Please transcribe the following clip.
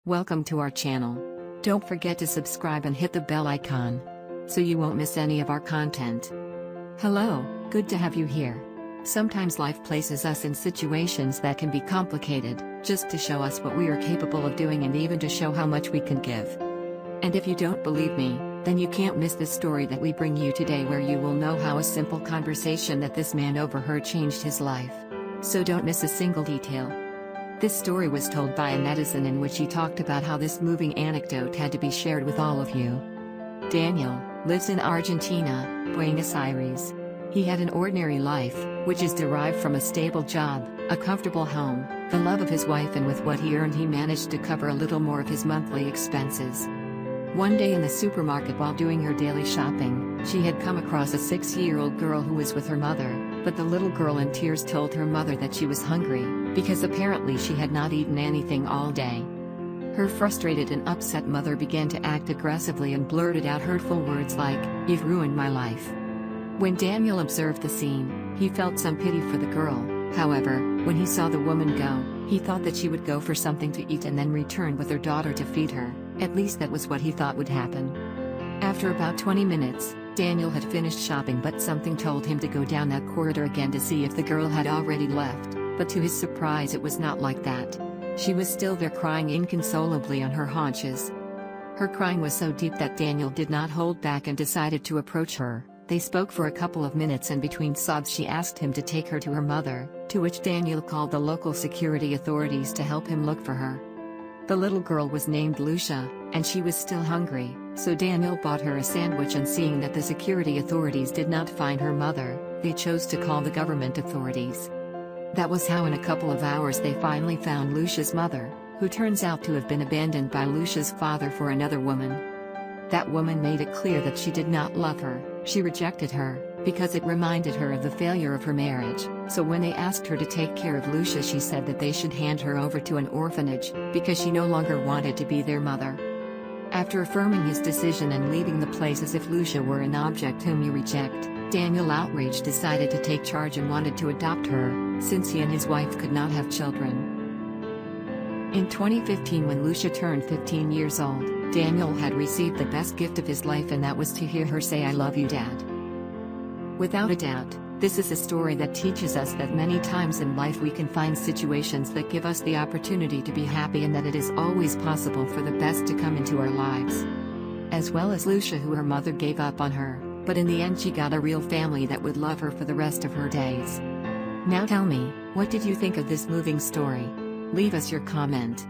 Welcome to our channel. Don't forget to subscribe and hit the bell icon, so you won't miss any of our content. Hello, good to have you here. Sometimes life places us in situations that can be complicated, just to show us what we are capable of doing and even to show how much we can give. And if you don't believe me, then you can't miss the story that we bring you today, where you will know how a simple conversation that this man overheard changed his life. So don't miss a single detail. This story was told by a netizen in which he talked about how this moving anecdote had to be shared with all of you. Daniel lives in Argentina, Buenos Aires. He had an ordinary life, which is derived from a stable job, a comfortable home, the love of his wife, and with what he earned he managed to cover a little more of his monthly expenses. One day in the supermarket while doing her daily shopping, she had come across a 6-year-old girl who was with her mother, but the little girl in tears told her mother that she was hungry, because apparently she had not eaten anything all day. Her frustrated and upset mother began to act aggressively and blurted out hurtful words like, "You've ruined my life." When Daniel observed the scene, he felt some pity for the girl. However, when he saw the woman go, he thought that she would go for something to eat and then return with her daughter to feed her. At least that was what he thought would happen. After about 20 minutes, Daniel had finished shopping, but something told him to go down that corridor again to see if the girl had already left, but to his surprise it was not like that. She was still there, crying inconsolably on her haunches. Her crying was so deep that Daniel did not hold back and decided to approach her. They spoke for a couple of minutes, and between sobs she asked him to take her to her mother, to which Daniel called the local security authorities to help him look for her. The little girl was named Lucia, and she was still hungry, so Daniel bought her a sandwich, and seeing that the security authorities did not find her mother, they chose to call the government authorities. That was how in a couple of hours they finally found Lucia's mother, who turns out to have been abandoned by Lucia's father for another woman. That woman made it clear that she did not love her. She rejected her, because it reminded her of the failure of her marriage, so when they asked her to take care of Lucia, she said that they should hand her over to an orphanage, because she no longer wanted to be their mother. After affirming his decision and leaving the place as if Lucia were an object whom you reject, Daniel, outraged, decided to take charge and wanted to adopt her, since he and his wife could not have children. In 2015, when Lucia turned 15 years old, Daniel had received the best gift of his life, and that was to hear her say, "I love you, Dad." Without a doubt, this is a story that teaches us that many times in life we can find situations that give us the opportunity to be happy, and that it is always possible for the best to come into our lives. As well as Lucia, who her mother gave up on her, but in the end she got a real family that would love her for the rest of her days. Now tell me, what did you think of this moving story? Leave us your comment.